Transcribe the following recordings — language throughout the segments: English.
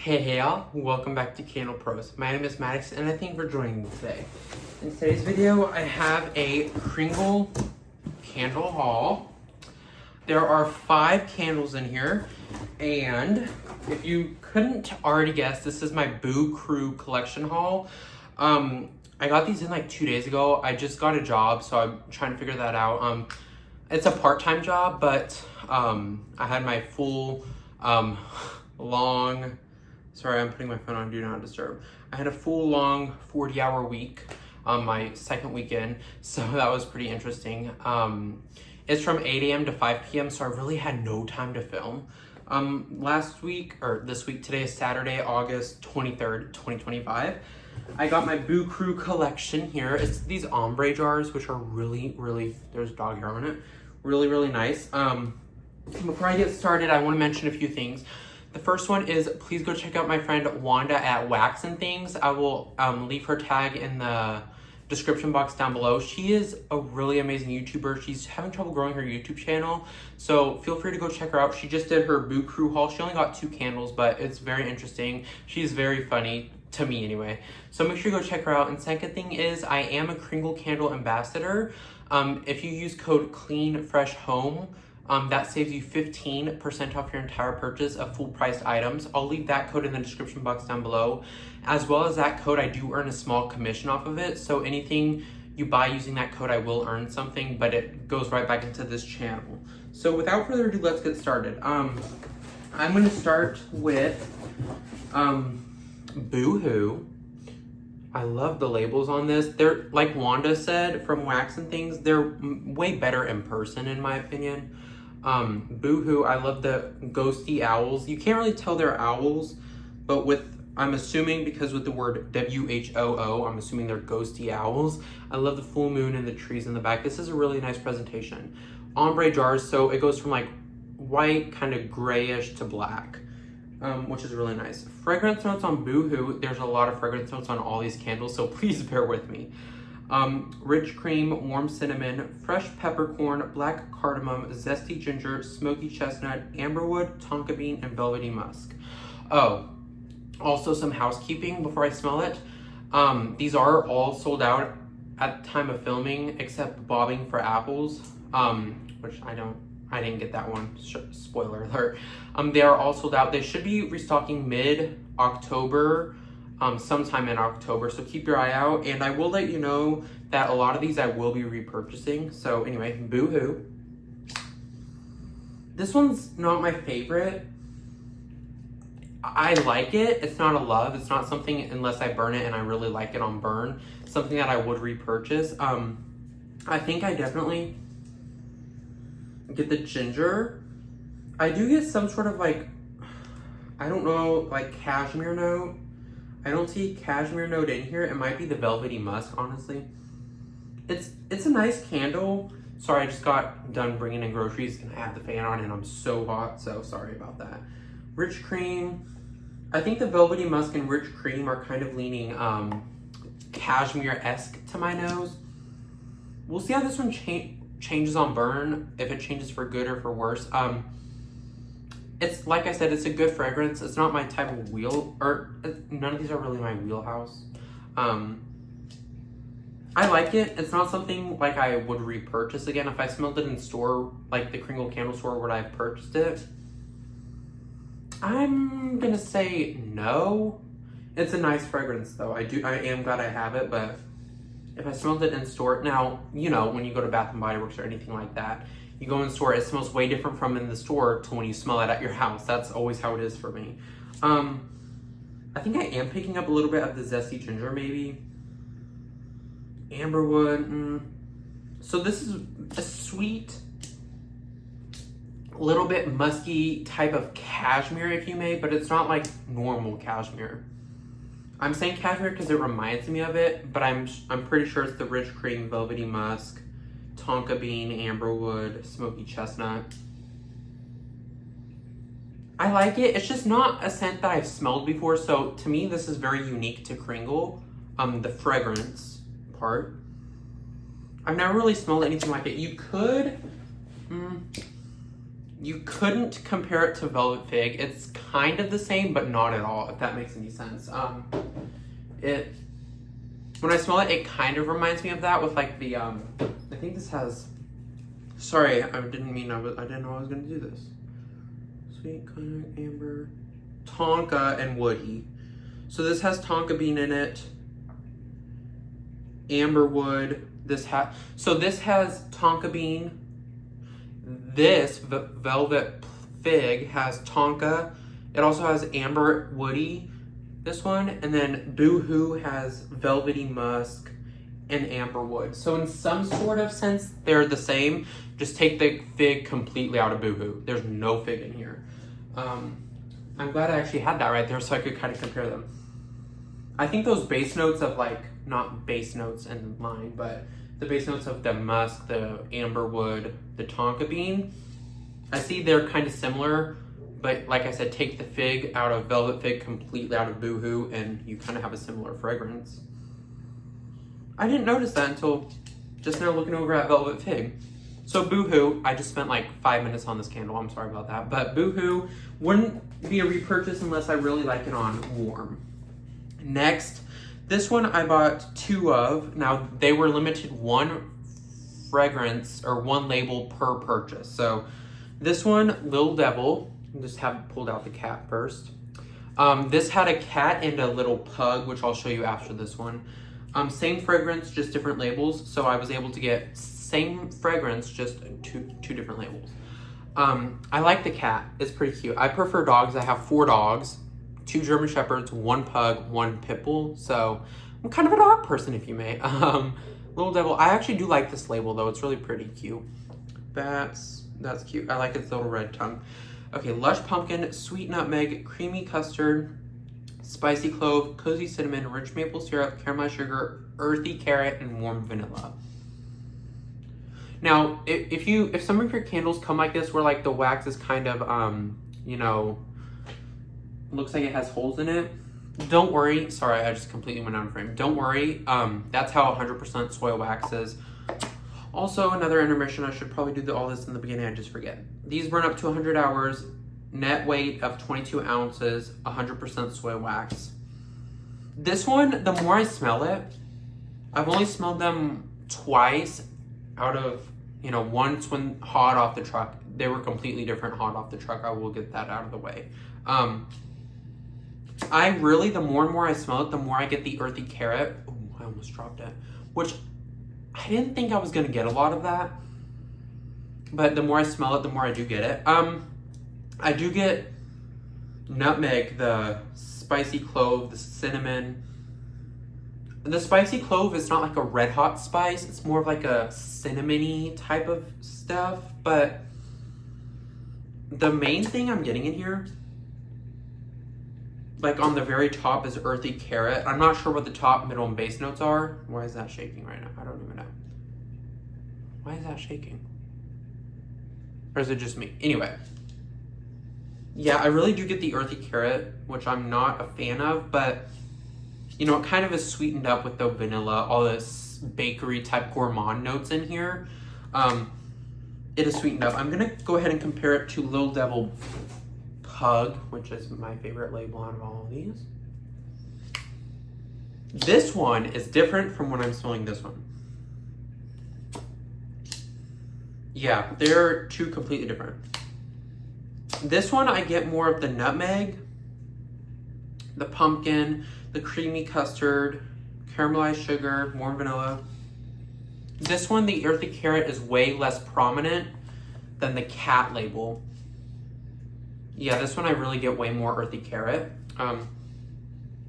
Hey y'all, welcome back to Candle Pros. My name is Maddox and I thank you for joining me today. In today's video, I have a Kringle Candle haul. There are 5 candles in here, and if you couldn't already guess, this is my Boo Crew collection haul. I got these in like 2 days ago. I just got a job, so I'm trying to figure that out. It's a part-time job, but I had my full long, sorry, I'm putting my phone on Do Not Disturb. I had a full long 40-hour week on my second weekend, so that was pretty interesting. It's from 8 a.m. to 5 p.m., so I really had no time to film. Last week, or this week, today is Saturday, August 23rd, 2025. I got my Boo Crew collection here. It's these ombre jars, which are really, there's dog hair on it. Really nice. Before I get started, I want to mention a few things. The first one is, please go check out my friend Wanda at Wax-and-Things. I will leave her tag in the description box down below. She is a really amazing YouTuber. She's having trouble growing her YouTube channel, so feel free to go check her out. She just did her Boo Crew haul. She only got 2 candles, but it's very interesting. She's very funny, to me anyway. So make sure you go check her out. And second thing is, I am a Kringle Candle ambassador. If you use code CLEANFRESHHOME, that saves you 15% off your entire purchase of full priced items. I'll leave that code in the description box down below. As well as that code, I do earn a small commission off of it. So anything you buy using that code, I will earn something, but it goes right back into this channel. So without further ado, let's get started. I'm gonna start with Boo-hoo. I love the labels on this. They're, like Wanda said from Wax-and-Things, they're way better in person in my opinion. Boo-hoo, I love the ghosty owls. You can't really tell they're owls, but I'm assuming because with the word W-H-O-O, I'm assuming they're ghosty owls. I love the full moon and the trees in the back. This is a really nice presentation. Ombre jars, so it goes from like white, kind of grayish to black, which is really nice. Fragrance notes on Boo-hoo. There's a lot of fragrance notes on all these candles, so please bear with me. Rich cream, warm cinnamon, fresh peppercorn, black cardamom, zesty ginger, smoky chestnut, amberwood, tonka bean, and velvety musk. Oh, also some housekeeping before I smell it. These are all sold out at the time of filming, except bobbing for apples, which I didn't get that one, spoiler alert. They are all sold out. They should be restocking mid-October, sometime in October, so keep your eye out. And I will let you know that a lot of these I will be repurchasing. So anyway, Boo-hoo. This one's not my favorite. I like it. It's not a love. It's not something, unless I burn it and I really like it on burn, something that I would repurchase. I think I definitely get the ginger. I do get some sort of like, I don't know, like cashmere note. I don't see cashmere note in here. It might be the velvety musk, honestly. It's a nice candle. Sorry, I just got done bringing in groceries and I have the fan on and I'm so hot, so sorry about that. Rich cream. I think the velvety musk and rich cream are kind of leaning cashmere-esque to my nose. We'll see how this one changes on burn, if it changes for good or for worse. It's, like I said, it's a good fragrance. It's not my type of none of these are really my wheelhouse. I like it. It's not something like I would repurchase again. If I smelled it in store, like the Kringle Candle store, would I have purchased it? I'm gonna say no. It's a nice fragrance though. I am glad I have it, but if I smelled it in store, now, you know, when you go to Bath & Body Works or anything like that, you go in store, it smells way different from in the store to when you smell it at your house. That's always how it is for me. I think I am picking up a little bit of the zesty ginger, maybe. Amberwood. So this is a sweet, little bit musky type of cashmere, if you may, but it's not like normal cashmere. I'm saying cashmere because it reminds me of it, but I'm pretty sure it's the rich cream, velvety musk, tonka bean, amberwood, smoky chestnut. I like it. It's just not a scent that I've smelled before, so to me this is very unique to Kringle, the fragrance part. I've never really smelled anything like it. You could You couldn't compare it to Velvet Fig. It's kind of the same, but not at all, if that makes any sense. When I smell it, it kind of reminds me of that with like the, I think this has, sorry, I didn't know I was gonna do this. Sweet, cognac, amber, tonka, and woody. So this has tonka bean in it, amber wood. This has tonka bean. This Velvet Fig has tonka. It also has amber woody, this one, and then Boohoo has velvety musk and amber wood. So in some sort of sense, they're the same. Just take the fig completely out of Boohoo. There's no fig in here. I'm glad I actually had that right there so I could kind of compare them. I think those base notes of like, not base notes in mine, but the base notes of the musk, the amber wood, the tonka bean, I see they're kind of similar, but like I said, take the fig out of Velvet Fig, completely out of Boohoo, and you kind of have a similar fragrance. I didn't notice that until just now looking over at Velvet Fig. So Boohoo, I just spent like 5 minutes on this candle, I'm sorry about that, but Boohoo wouldn't be a repurchase unless I really like it on warm. Next, this one I bought 2 of. Now, they were limited 1 fragrance or 1 label per purchase. So this one, Little Devil, I'll just have pulled out the cat first. This had a cat and a little pug, which I'll show you after this one. Same fragrance, just different labels. So I was able to get same fragrance, just two different labels. I like the cat, it's pretty cute. I prefer dogs. I have 4 dogs, 2 German Shepherds, 1 pug, 1 pit bull. So I'm kind of a dog person, if you may. Little Devil, I actually do like this label though. It's really pretty cute. That's cute. I like its little red tongue. Okay, Lush Pumpkin, Sweet Nutmeg, Creamy Custard, Spicy Clove, Cozy Cinnamon, Rich Maple Syrup, Caramelized Sugar, Earthy Carrot, and Warm Vanilla. Now, if some of your candles come like this, where like the wax is kind of, you know, looks like it has holes in it, don't worry. Sorry, I just completely went out of frame. Don't worry. That's how 100% soy wax is. Also, another intermission. I should probably do all this in the beginning. I just forget. These burn up to 100 hours. Net weight of 22 ounces. 100% soy wax. This one, the more I smell it, I've only smelled them twice out of, you know, once when hot off the truck. They were completely different hot off the truck. I will get that out of the way. I really, the more and more I smell it, the more I get the earthy carrot. Oh, I almost dropped it. Which I didn't think I was going to get a lot of that. But the more I smell it, the more I do get it. I do get nutmeg, the spicy clove, the cinnamon. The spicy clove is not like a red hot spice. It's more of like a cinnamony type of stuff. But the main thing I'm getting in here, like on the very top, is earthy carrot. I'm not sure what the top, middle, and base notes are. Why is that shaking right now? I don't even know. Why is that shaking? Or is it just me? Anyway. Yeah, I really do get the earthy carrot, which I'm not a fan of, but you know, it kind of is sweetened up with the vanilla, all this bakery type gourmand notes in here. It is sweetened up. I'm gonna go ahead and compare it to Little Devil Pug, which is my favorite label out of all of these. This one is different from when I'm smelling this one. Yeah, they're 2 completely different. This one, I get more of the nutmeg, the pumpkin, the creamy custard, caramelized sugar, warm vanilla. This one, the earthy carrot, is way less prominent than the cat label. Yeah, this one I really get way more earthy carrot.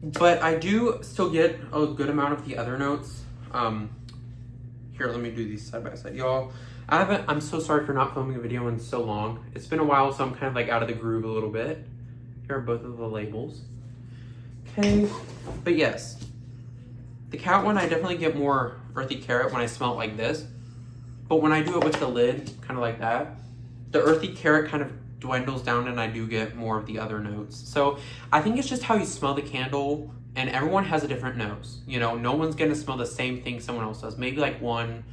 But I do still get a good amount of the other notes. Here, let me do these side by side. Y'all, I'm so sorry for not filming a video in so long. It's been a while, so I'm kind of like out of the groove a little bit. Here are both of the labels. Okay, but yes. The cat one, I definitely get more earthy carrot when I smell it like this. But when I do it with the lid, kind of like that, the earthy carrot kind of dwindles down and I do get more of the other notes. So I think it's just how you smell the candle, and everyone has a different nose. You know, no one's gonna smell the same thing someone else does. Maybe like one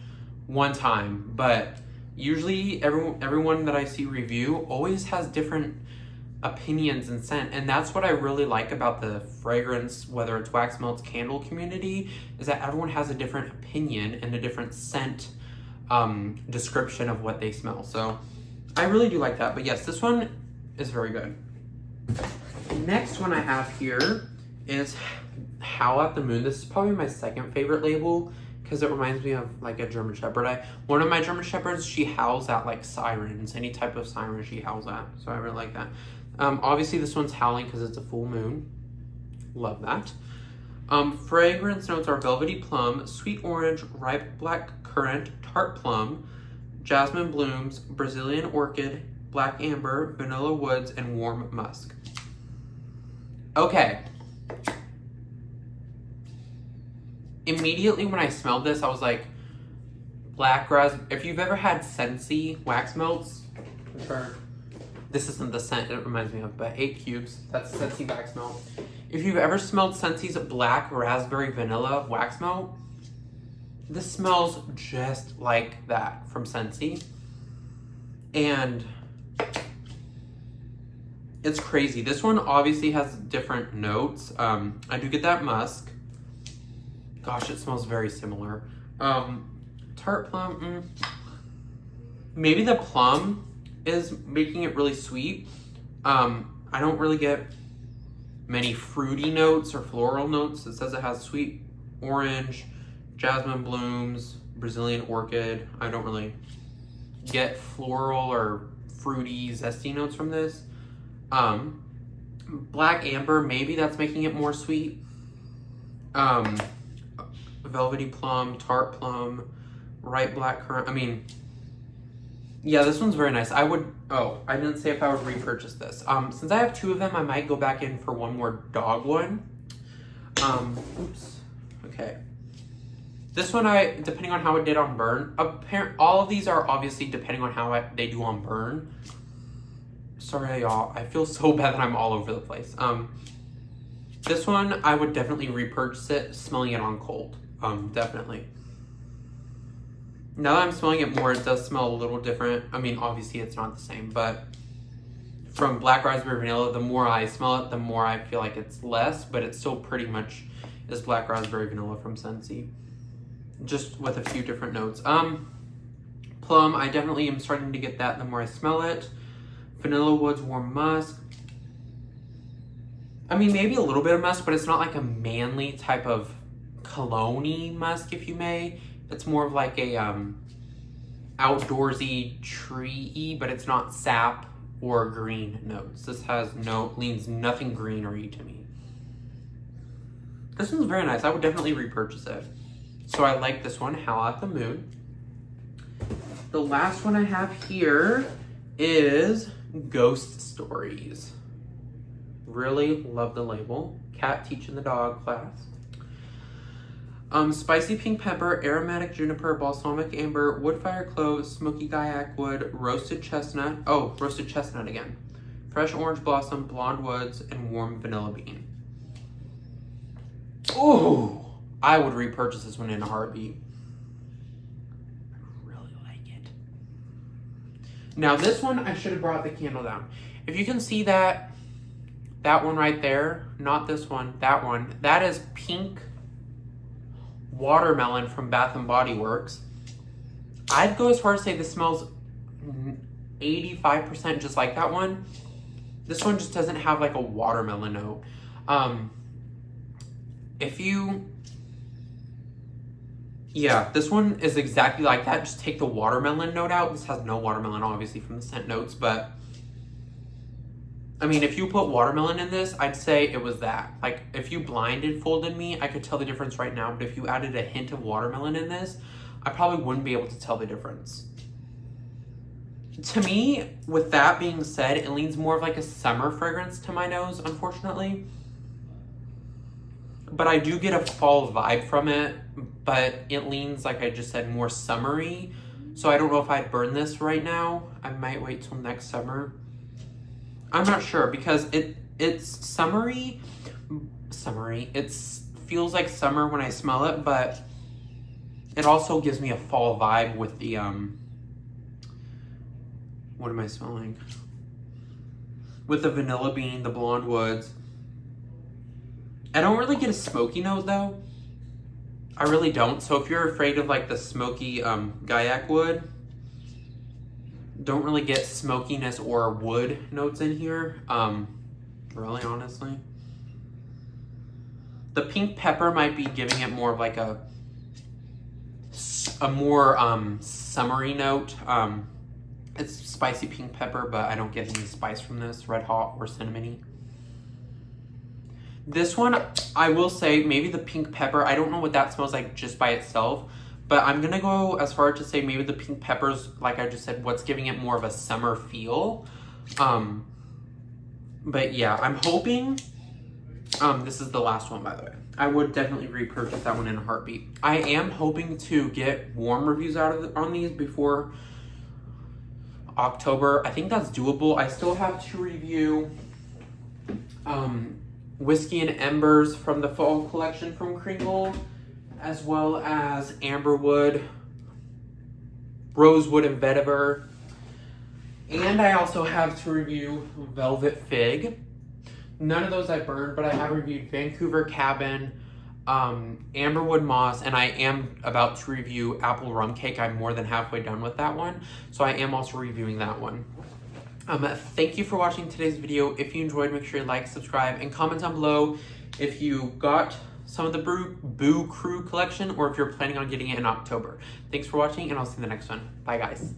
time, but Usually everyone that I see review always has different opinions and scent, and that's what I really like about the fragrance, whether it's wax melts, candle community, is that everyone has a different opinion and a different scent description of what they smell. So I really do like that. But yes, this one is very good. Next one I have here is Howl at the Moon. This is probably my second favorite label because it reminds me of like a German Shepherd. One of my German Shepherds, she howls at like sirens, any type of siren she howls at. So I really like that. Obviously this one's howling because it's a full moon. Love that. Fragrance notes are velvety plum, sweet orange, ripe black currant, tart plum, jasmine blooms, Brazilian orchid, black amber, vanilla woods, and warm musk. Okay. Immediately when I smelled this, I was like, black raspberry. If you've ever had Scentsy wax melts, this isn't the scent it reminds me of, but 8 cubes, that's Scentsy wax melt. If you've ever smelled Scentsy's black raspberry vanilla wax melt, this smells just like that from Scentsy. And it's crazy. This one obviously has different notes. I do get that musk. Gosh, it smells very similar. Tart plum, maybe the plum is making it really sweet. I don't really get many fruity notes or floral notes. It says it has sweet orange, jasmine blooms, Brazilian orchid. I don't really get floral or fruity, zesty notes from this. Black amber, maybe that's making it more sweet. Velvety plum, tart plum, ripe black currant. I mean, yeah, this one's very nice. I didn't say if I would repurchase this. Since I have 2 of them, I might go back in for one more dog one. Oops. Okay. This one, depending on how it did on burn, all of these are obviously depending on how they do on burn. Sorry, y'all. I feel so bad that I'm all over the place. This one, I would definitely repurchase it, smelling it on cold. Definitely. Now that I'm smelling it more, it does smell a little different. I mean, obviously it's not the same, but from black raspberry vanilla, the more I smell it, the more I feel like it's less, but it still pretty much is black raspberry vanilla from Scentsy. Just with a few different notes. Plum, I definitely am starting to get that the more I smell it. Vanilla woods, warm musk. I mean, maybe a little bit of musk, but it's not like a manly type of cologne-y musk, if you may. It's more of like a outdoorsy, tree-y, but it's not sap or green notes. This leans nothing greenery to me. This one's very nice. I would definitely repurchase it. So I like this one, Howl at the Moon. The last one I have here is Ghost Stories. Really love the label. Cat teaching the dog class. Spicy pink pepper, aromatic juniper, balsamic amber, woodfire clove, smoky gaiac wood, roasted chestnut. Oh, roasted chestnut again. Fresh orange blossom, blonde woods, and warm vanilla bean. Ooh, I would repurchase this one in a heartbeat. I really like it. Now this one, I should have brought the candle down. If you can see that one right there, not this one, that one, that is pink watermelon from Bath and Body Works. I'd go as far as say this smells 85% just like that one. This one just doesn't have like a watermelon note. This one is exactly like that. Just take the watermelon note out. This has no watermelon, obviously, from the scent notes, but I mean, if you put watermelon in this, I'd say it was that. Like, if you blindfolded me, I could tell the difference right now, but if you added a hint of watermelon in this, I probably wouldn't be able to tell the difference. To me, with that being said, it leans more of like a summer fragrance to my nose, unfortunately. But I do get a fall vibe from it, but it leans, like I just said, more summery. So I don't know if I'd burn this right now. I might wait till next summer. I'm not sure because it's summery. It feels like summer when I smell it, but it also gives me a fall vibe with the What am I smelling? With the vanilla bean, the blonde woods. I don't really get a smoky note though. I really don't. So if you're afraid of like the smoky Gaiac wood, don't really get smokiness or wood notes in here. Really, honestly. The pink pepper might be giving it more of like a more summery note. It's spicy pink pepper, but I don't get any spice from this, red hot or cinnamony. This one, I will say, maybe the pink pepper, I don't know what that smells like just by itself, but I'm gonna go as far as to say maybe the pink peppers, like I just said, what's giving it more of a summer feel. But yeah, I'm hoping, this is the last one, by the way. I would definitely repurchase that one in a heartbeat. I am hoping to get warm reviews on these before October. I think that's doable. I still have to review Whiskey and Embers from the fall collection from Kringle, as well as Amberwood, Rosewood, and Vetiver. And I also have to review Velvet Fig. None of those I burned, but I have reviewed Vancouver Cabin, Amberwood Moss, and I am about to review Apple Rum Cake. I'm more than halfway done with that one, so I am also reviewing that one. Thank you for watching today's video. If you enjoyed, make sure you like, subscribe, and comment down below if you got some of the Boo Crew collection or if you're planning on getting it in October. Thanks for watching, and I'll see you in the next one. Bye, guys.